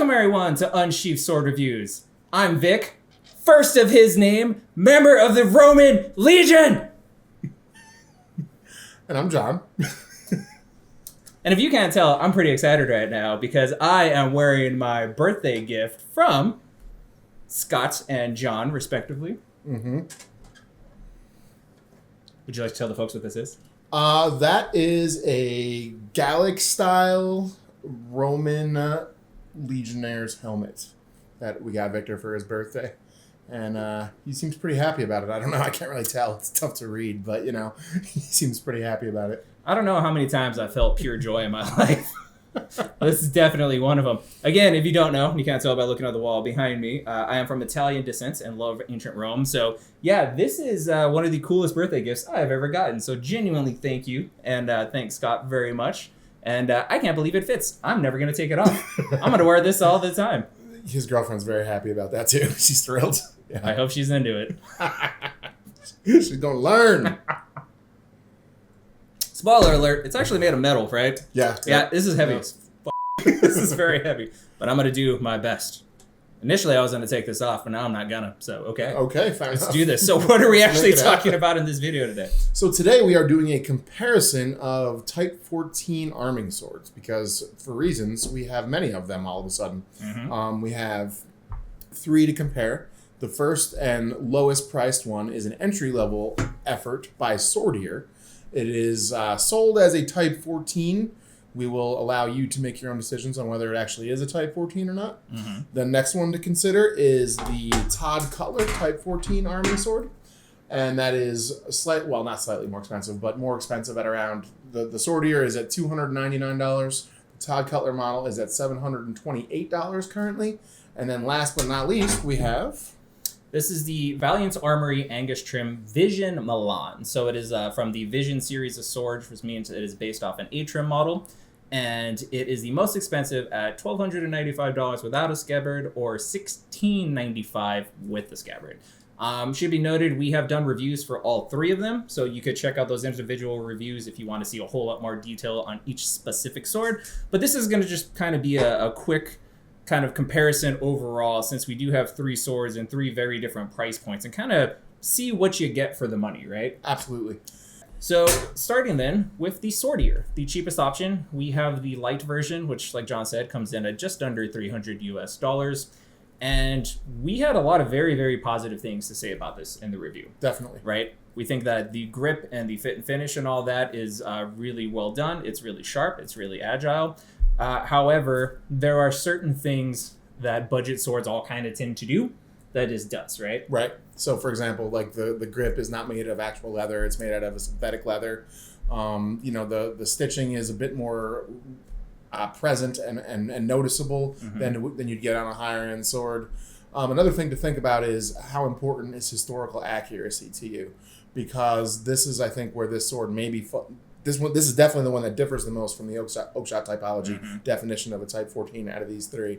Welcome everyone to Unsheathed Sword Reviews. I'm Vic, first of his name, member of the Roman Legion! And I'm John. And if you can't tell, I'm pretty excited right now because I am wearing my birthday gift from Scott and John, respectively. Mm-hmm. Would you like to tell the folks what this is? That is a Gallic-style Roman Legionnaire's helmet that we got Victor for his birthday. And he seems pretty happy about it. I don't know. I can't really tell. It's tough to read, but, you know, he seems pretty happy about it. I don't know how many times I felt pure joy in my life. This is definitely one of them. Again, if you don't know, you can't tell by looking at the wall behind me, I am from Italian descent and love ancient Rome. So, yeah, this is one of the coolest birthday gifts I've ever gotten. So, genuinely thank you. And thanks, Scott, very much. And I can't believe it fits. I'm never going to take it off. I'm going to wear this all the time. His girlfriend's very happy about that, too. She's thrilled. Yeah. I hope she's into it. She's going to learn. Spoiler alert, it's actually made of metal, right? Yeah. Yeah, this is heavy as f***. This is very heavy. But I'm going to do my best. Initially, I was going to take this off, but now I'm not going to. So, okay. Okay, fine. Let's do this. So what are we actually talking about in this video today? So today we are doing a comparison of Type XIV Arming Swords because, for reasons, we have many of them all of a sudden. Mm-hmm. We have 3 to compare. The first and lowest priced one is an entry-level effort by Swordier. It is sold as a Type 14. We will allow you to make your own decisions on whether it actually is a Type 14 or not. Mm-hmm. The next one to consider is the Todd Cutler Type 14 Arming Sword. And that is not slightly more expensive, but more expensive at around, the Swordier is at $299. The Todd Cutler model is at $728 currently. And then last but not least, we have... This is the Valiant Armory Angus Trim Vision Milan. So it is from the Vision series of swords, which means it is based off an A-trim model. And it is the most expensive at $1,295 without a scabbard or $1,695 with the scabbard. Should be noted, we have done reviews for all 3 of them. So you could check out those individual reviews if you want to see a whole lot more detail on each specific sword. But this is going to just kind of be a quick kind of comparison overall, since we do have 3 swords and 3 very different price points, and kind of see what you get for the money, right? Absolutely. So starting then with the Swordier, the cheapest option, we have the light version, which, like John said, comes in at just under $300 US. And we had a lot of very, very positive things to say about this in the review. Definitely. Right? We think that the grip and the fit and finish and all that is really well done. It's really sharp. It's really agile. However, there are certain things that budget swords all kind of tend to do that is does, right? Right. So, for example, like the grip is not made of actual leather. It's made out of a synthetic leather. The stitching is a bit more present and noticeable than you'd get on a higher-end sword. Another thing to think about is how important is historical accuracy to you, because this is, I think, where this sword maybe... This is definitely the one that differs the most from the oakshot typology definition of a Type 14 out of these 3.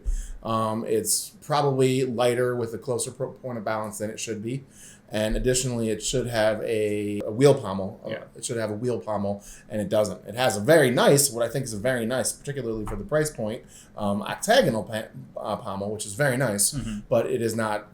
It's probably lighter with a closer point of balance than it should be. And additionally, it should have a wheel pommel. It should have a wheel pommel, and it doesn't. It has what I think is a very nice, particularly for the price point, octagonal pommel, which is very nice, but it is not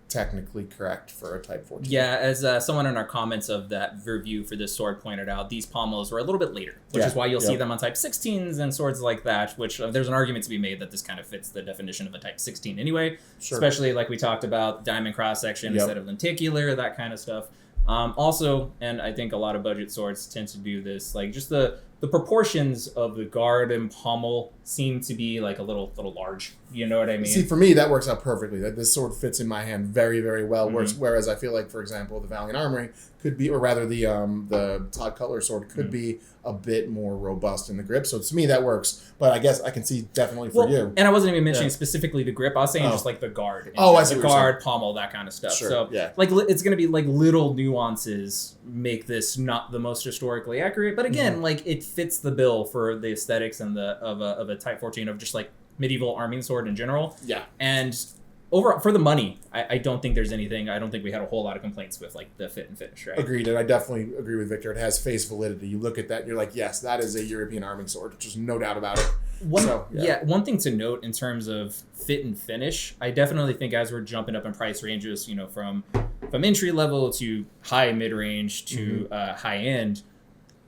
technically correct for a Type 14. Yeah, as someone in our comments of that review for this sword pointed out, these pommels were a little bit later, which is why you'll see them on Type 16s and swords like that, which there's an argument to be made that this kind of fits the definition of a Type 16 anyway, especially like we talked about, diamond cross-section instead of lenticular, that kind of stuff. Also, and I think a lot of budget swords tend to do this, like just the proportions of the guard and pommel seem to be like a little large. You know what I mean? See, for me, that works out perfectly. That this sword fits in my hand very, very well. Whereas I feel like, for example, the Valiant Armory could be, or rather the Todd Cutler sword could be a bit more robust in the grip. So to me, that works. But I guess I can see definitely for you. And I wasn't even mentioning specifically the grip. I was saying just like the guard. I see the guard, pommel, that kind of stuff. Sure. So like it's going to be like little nuances make this not the most historically accurate. But again, like it fits the bill for the aesthetics and of a Type 14 of just like medieval arming sword in general. Yeah. And overall, for the money, I don't think there's anything. I don't think we had a whole lot of complaints with like the fit and finish, right? Agreed, and I definitely agree with Victor. It has face validity. You look at that, and you're like, yes, that is a European arming sword. Just no doubt about it. One thing to note in terms of fit and finish, I definitely think as we're jumping up in price ranges, from entry level to high mid range to high end,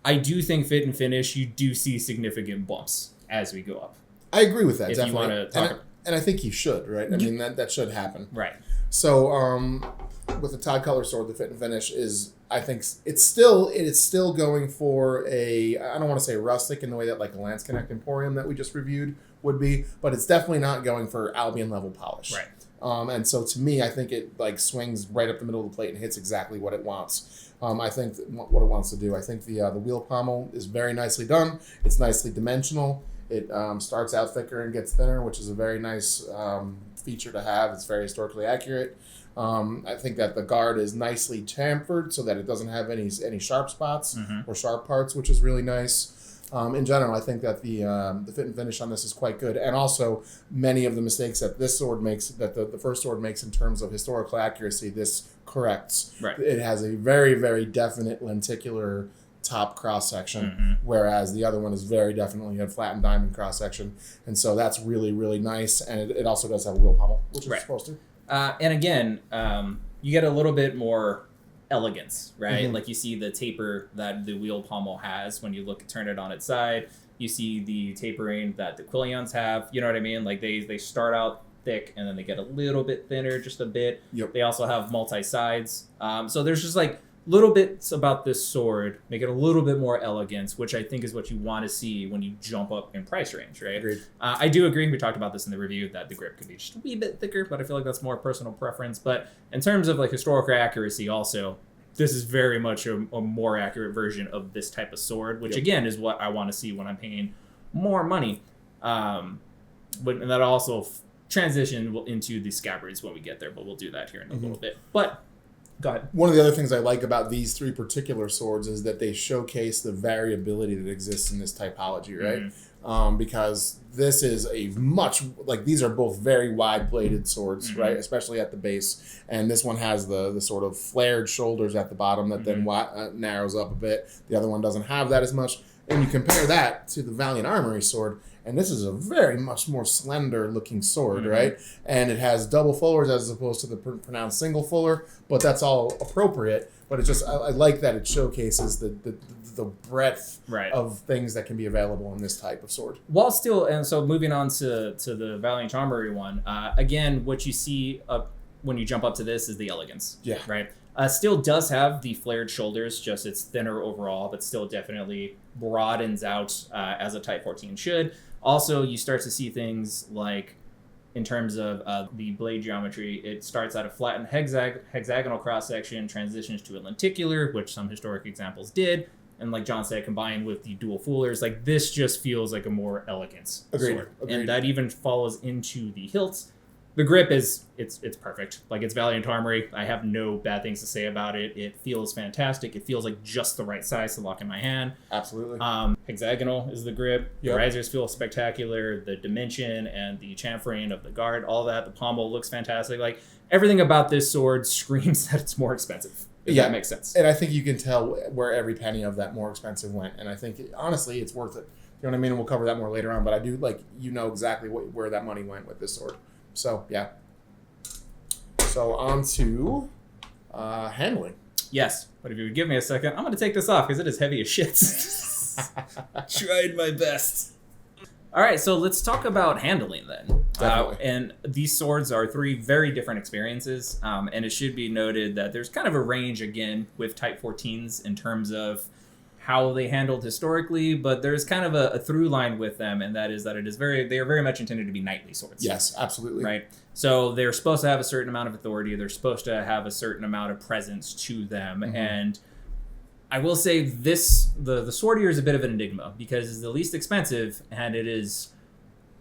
I do think fit and finish, you do see significant bumps as we go up. I agree with that. If definitely. You want to talk and I think you should, right? I mean, that should happen. Right. So, with the Todd Cutler sword, the fit and finish is, I think, it is still going for I don't want to say rustic in the way that like a Lance Connect Emporium that we just reviewed would be, but it's definitely not going for Albion level polish. Right. And so to me, I think it like swings right up the middle of the plate and hits exactly what it wants. I think what it wants to do. I think the wheel pommel is very nicely done. It's nicely dimensional. It starts out thicker and gets thinner, which is a very nice feature to have. It's very historically accurate. I think that the guard is nicely chamfered so that it doesn't have any sharp spots or sharp parts, which is really nice. In general, I think that the fit and finish on this is quite good, and also many of the mistakes that this sword makes, that the first sword makes in terms of historical accuracy, this corrects. Right. It has a very, very definite lenticular top cross section, whereas the other one is very definitely a flattened diamond cross section, and so that's really, really nice. And it also does have a wheel pommel, which it's supposed to. And again, you get a little bit more elegance, right? Like you see the taper that the wheel pommel has when you turn it on its side. You see the tapering that the Quillions have. You know what I mean? Like they start out thick and then they get a little bit thinner, just a bit. Yep. They also have multi-sides. So there's just like little bits about this sword make it a little bit more elegance, which I think is what you want to see when you jump up in price range, right? Agreed. I do agree. We talked about this in the review that the grip could be just a wee bit thicker, but I feel like that's more personal preference. But in terms of like historical accuracy also, this is very much a more accurate version of this type of sword, which again is what I want to see when I'm paying more money. But and that also transition into the scabbards when we get there, but we'll do that here in a little bit. But go ahead. One of the other things I like about these three particular swords is that they showcase the variability that exists in this typology, right? Because this is these are both very wide-bladed swords, right? Especially at the base. And this one has the sort of flared shoulders at the bottom that then narrows up a bit. The other one doesn't have that as much. And you compare that to the Valiant Armory sword, and this is a very much more slender-looking sword, right? And it has double fullers as opposed to the pronounced single fuller, but that's all appropriate. But it just, I like that it showcases the breadth of things that can be available in this type of sword. While still, and so moving on to the Valiant Armory one, again, what you see when you jump up to this is the elegance. Yeah. Right? Still does have the flared shoulders, just it's thinner overall, but still definitely broadens out as a Type 14 should. Also, you start to see things like, in terms of the blade geometry, it starts at a flattened hexagonal cross-section, transitions to a lenticular, which some historic examples did, and like John said, combined with the dual fullers, like this just feels like a more elegant sword. And that even follows into the hilts. The grip it's perfect. Like, it's Valiant Armory. I have no bad things to say about it. It feels fantastic. It feels like just the right size to lock in my hand. Absolutely. Hexagonal is the grip. The risers feel spectacular. The dimension and the chamfering of the guard, all that. The pommel looks fantastic. Like, everything about this sword screams that it's more expensive. If that makes sense. And I think you can tell where every penny of that more expensive went. And I think, honestly, it's worth it. You know what I mean? And we'll cover that more later on. But I do, exactly where that money went with this sword. So, yeah. So, on to handling. Yes, but if you would give me a second, I'm going to take this off because it is heavy as shit. Tried my best. All right, so let's talk about handling then. And these swords are three very different experiences. And it should be noted that there's kind of a range, again, with Type 14s in terms of how they handled historically, but there's kind of a through line with them, and that is that they are very much intended to be knightly swords. Yes, absolutely. Right? So they're supposed to have a certain amount of authority. They're supposed to have a certain amount of presence to them. And I will say the Swordier is a bit of an enigma because it's the least expensive, and it is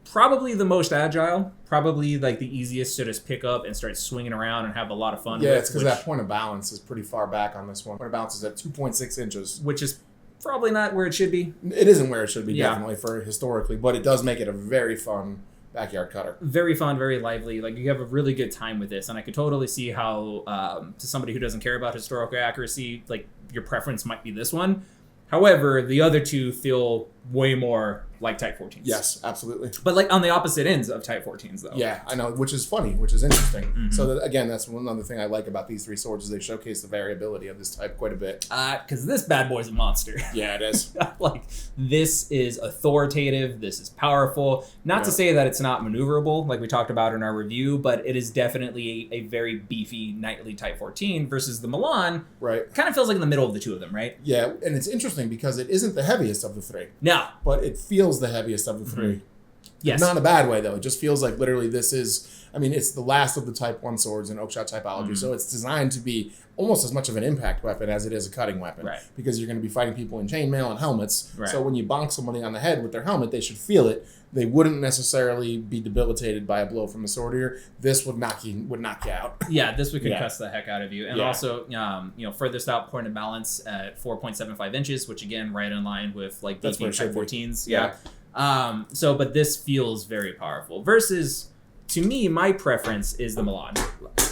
probably the most agile, probably like the easiest to just pick up and start swinging around and have a lot of fun with. Yeah, it's because that point of balance is pretty far back on this one. Point of balance is at 2.6 inches. Which is probably not where it should be. It isn't where it should be, definitely, for historically, but it does make it a very fun backyard cutter. Very fun, very lively. Like, you have a really good time with this, and I could totally see how, to somebody who doesn't care about historical accuracy, like, your preference might be this one. However, the other two feel way more like Type 14s. Yes, absolutely. But like on the opposite ends of Type 14s, though. Yeah, I know, which is funny, which is interesting. So that, again, that's one other thing I like about these three swords is they showcase the variability of this type quite a bit. Because this bad boy's a monster. Yeah, it is. Like, this is authoritative. This is powerful. Not to say that it's not maneuverable, like we talked about in our review, but it is definitely a very beefy knightly Type 14 versus the Milan. Right. Kind of feels like in the middle of the two of them, right? Yeah, and it's interesting because it isn't the heaviest of the three. No. But it feels the heaviest of the three. Yes. Not in a bad way, though. It just feels like literally this is, I mean, it's the last of the Type 1 swords in Oakshot typology, so it's designed to be almost as much of an impact weapon as it is a cutting weapon. Right. Because you're going to be fighting people in chainmail and helmets, Right. so when you bonk somebody on the head with their helmet, they should feel it. They wouldn't necessarily be debilitated by a blow from a swordier. This would knock you out. Yeah, this would concuss the heck out of you. And Yeah. also, furthest out point of balance at 4.75 inches, which again, right in line with like That's where beefy it Type should be. 14s. Yeah. But this feels very powerful. Versus, to me, my preference is the Milan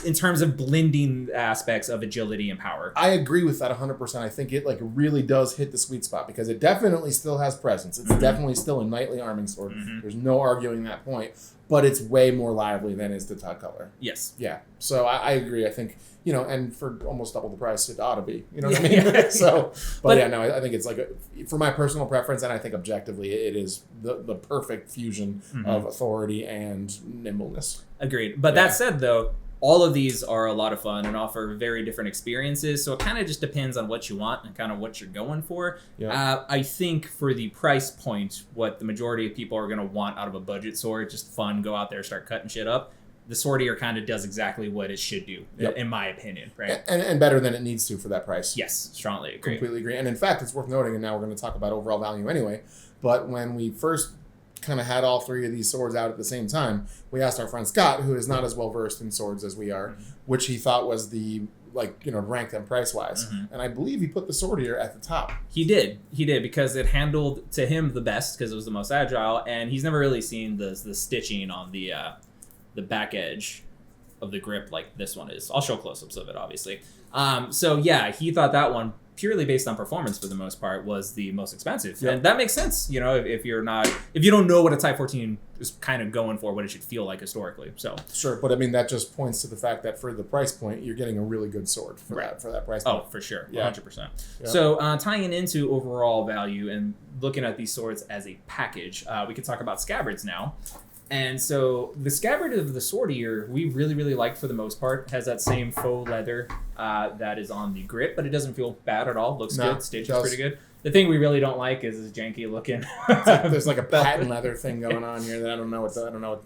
in terms of blending aspects of agility and power. I agree with that 100%. I think it like really does hit the sweet spot because it definitely still has presence. It's definitely still a knightly arming sword. There's no arguing that point. But it's way more lively than is the Todd Cutler. Yes. Yeah. So I agree. I think, and for almost double the price, it ought to be. You know what I mean? So, but yeah, no, I think it's like, for my personal preference, and I think objectively, it is the perfect fusion of authority and nimbleness. Agreed. But that said, though, all of these are a lot of fun and offer very different experiences. So it kind of just depends on what you want and kind of what you're going for. Yeah. I think for the price point, what the majority of people are going to want out of a budget sword, just fun, go out there, start cutting shit up. The Swordier kind of does exactly what it should do, in my opinion, right? And better than it needs to for that price. Yes, strongly agree. Completely agree. And in fact, it's worth noting, and now we're going to talk about overall value anyway, but when we first kind of had all three of these swords out at the same time, we asked our friend Scott, who is not as well versed in swords as we are, which he thought was the rank them price wise. And I believe he put the Swordier at the top. He did because it handled to him the best because it was the most agile, and he's never really seen the stitching on the back edge of the grip like this one is. I'll show close-ups of it, obviously. So yeah, he thought that one, purely based on performance for the most part, was the most expensive. And that makes sense, if you don't know what a Type 14 is kind of going for, what it should feel like historically. So sure, but I mean that just points to the fact that for the price point, you're getting a really good sword for that price point. Oh, for sure, 100%. Yeah. So tying into overall value and looking at these swords as a package, we could talk about scabbards now. And so the scabbard of the Swordier, we really, really liked for the most part. It has that same faux leather that is on the grip, but it doesn't feel bad at all. Looks good. Stitch is pretty good. The thing we really don't like is this janky looking. There's like a patent leather thing going on here that I don't know.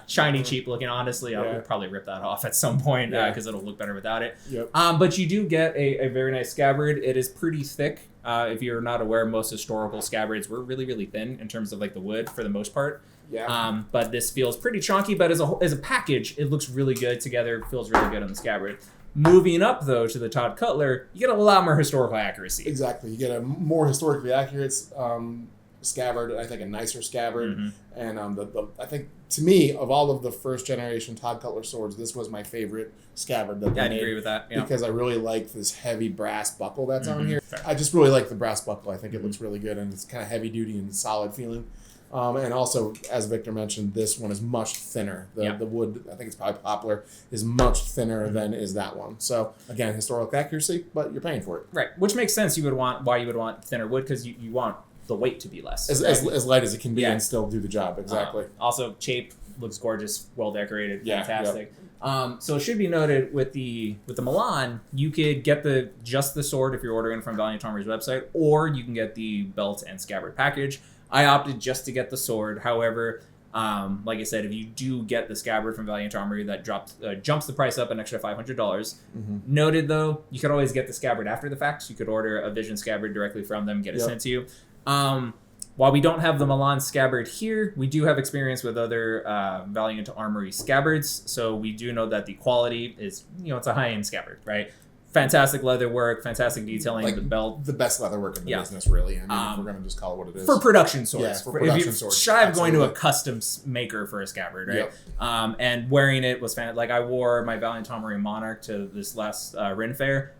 Shiny, cheap looking. Honestly, I would probably rip that off at some point because it'll look better without it. Yep. But you do get a very nice scabbard. It is pretty thick. If you're not aware, most historical scabbards were really, really thin in terms of like the wood for the most part. Yeah. But this feels pretty chunky, but as a package, it looks really good together. It feels really good on the scabbard. Moving up, though, to the Todd Cutler, you get a lot more historical accuracy. Exactly. You get a more historically accurate scabbard, I think a nicer scabbard. And I think, to me, of all of the first generation Todd Cutler swords, this was my favorite scabbard that they I'd made. agree with that. Because I really like this heavy brass buckle that's on here. I just really like the brass buckle. I think it looks really good, and it's kind of heavy duty and solid feeling. And also, as Victor mentioned, this one is much thinner. The wood, I think it's probably poplar, is much thinner than is that one. So, again, historical accuracy, but you're paying for it. Right, which makes sense. Why you would want thinner wood, because you want the weight to be less. As light as it can be and still do the job, exactly. Also, shape looks gorgeous, well decorated, fantastic. So it should be noted with the Milan, you could get just the sword if you're ordering from Valiant Armory's website, or you can get the belt and scabbard package. I opted just to get the sword. However, like I said, if you do get the scabbard from Valiant Armory, that jumps the price up an extra $500. Noted, though, you could always get the scabbard after the fact. So you could order a Vision scabbard directly from them, get it sent to you. While we don't have the Milan scabbard here, we do have experience with other Valiant Armory scabbards. So we do know that the quality is, it's a high-end scabbard, right? Fantastic leather work, fantastic detailing, the belt. The best leather work in the business, really. I mean, if we're going to just call it what it is. For production swords. Yeah, for production swords. Shy of going to a custom maker for a scabbard, right? Yep. And wearing it was fantastic. Like, I wore my Valiant Armory Monarch to this last Ren Fair.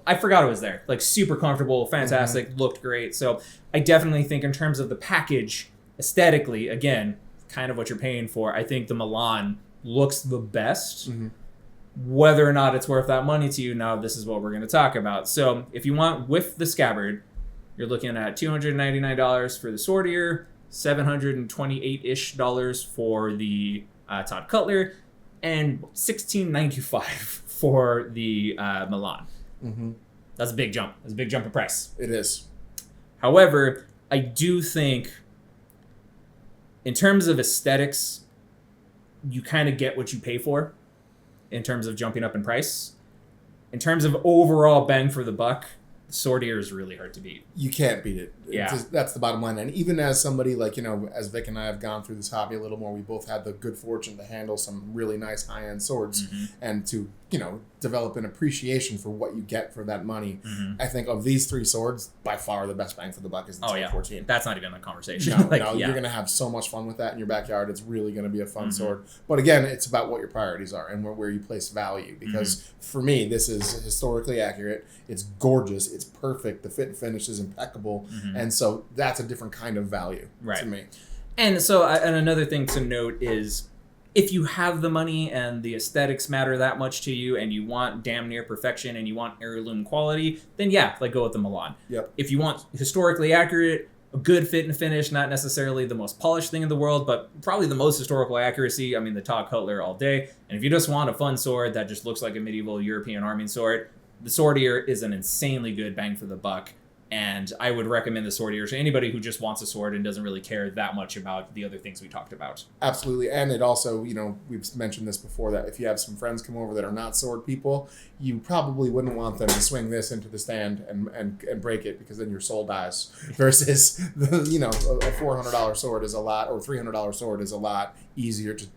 I forgot it was there. Like, super comfortable, fantastic, looked great. So I definitely think in terms of the package, aesthetically, again, kind of what you're paying for. I think the Milan looks the best. Mm-hmm. Whether or not it's worth that money to you, now this is what we're going to talk about. So if you want with the Scabbard, you're looking at $299 for the Swordier, $728-ish for the Todd Cutler, and $1,695 for the Milan. Mm-hmm. That's a big jump. That's a big jump in price. It is. However, I do think in terms of aesthetics, you kind of get what you pay for in terms of jumping up in price. In terms of overall bang for the buck, Swordier is really hard to beat. You can't beat it. Yeah. That's the bottom line. And even as somebody like, as Vic and I have gone through this hobby a little more, we both had the good fortune to handle some really nice high-end swords and to, develop an appreciation for what you get for that money. I think of these 3 swords, by far the best bang for the buck is the Type 14. That's not even a conversation. No, you're going to have so much fun with that in your backyard. It's really going to be a fun sword. But again, it's about what your priorities are and where you place value. Because for me, this is historically accurate. It's gorgeous. It's perfect. The fit and finish is impeccable. And so that's a different kind of value to me. And so, and another thing to note is, if you have the money and the aesthetics matter that much to you and you want damn near perfection and you want heirloom quality, then go with the Milan. Yep. If you want historically accurate, a good fit and finish, not necessarily the most polished thing in the world, but probably the most historical accuracy, the Todd Cutler all day. And if you just want a fun sword that just looks like a medieval European arming sword, the Swordier is an insanely good bang for the buck. And I would recommend the Swordier to anybody who just wants a sword and doesn't really care that much about the other things we talked about. Absolutely. And it also, we've mentioned this before, that if you have some friends come over that are not sword people, you probably wouldn't want them to swing this into the stand and break it, because then your soul dies. Versus, a $400 sword is a lot, or $300 sword is a lot easier to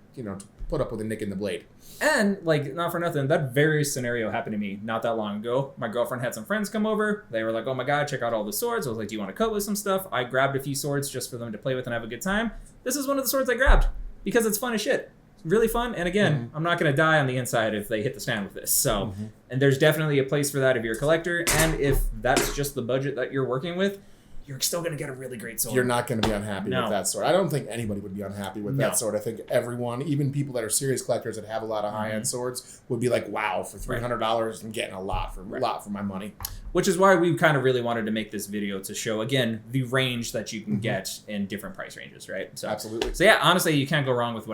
put up with a nick in the blade. And, not for nothing, that very scenario happened to me not that long ago. My girlfriend had some friends come over. They were like, oh my God, check out all the swords. I was like, do you want to cut with some stuff? I grabbed a few swords just for them to play with and have a good time. This is one of the swords I grabbed because it's fun as shit. It's really fun. And again, I'm not going to die on the inside if they hit the stand with this. So, and there's definitely a place for that if you're a collector. And if that's just the budget that you're working with, you're still going to get a really great sword. You're not going to be unhappy with that sword. I don't think anybody would be unhappy with that sword. I think everyone, even people that are serious collectors that have a lot of high-end swords, would be like, wow, for $300, I'm getting a lot for my money. Which is why we kind of really wanted to make this video to show, again, the range that you can get in different price ranges, right? So, absolutely. So yeah, honestly, you can't go wrong with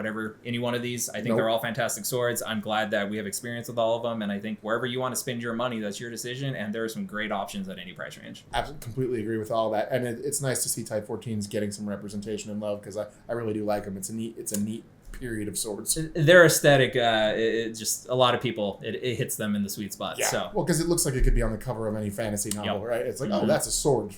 any one of these. I think they're all fantastic swords. I'm glad that we have experience with all of them, and I think wherever you want to spend your money, that's your decision, and there are some great options at any price range. Absolutely, completely agree with all that. And it's nice to see Type 14s getting some representation and love, because I really do like them. It's a neat period of swords. Their aesthetic, it just, a lot of people, it hits them in the sweet spot. Yeah. So. Well, because it looks like it could be on the cover of any fantasy novel, right? It's like, oh, that's a sword,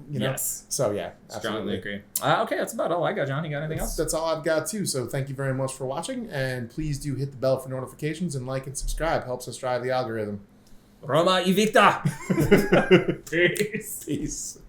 Yes. So yeah, strongly agree. Okay, that's about all I got, John. You got anything else? That's all I've got too. So thank you very much for watching, and please do hit the bell for notifications and like and subscribe. Helps us drive the algorithm. Roma Evita. Peace.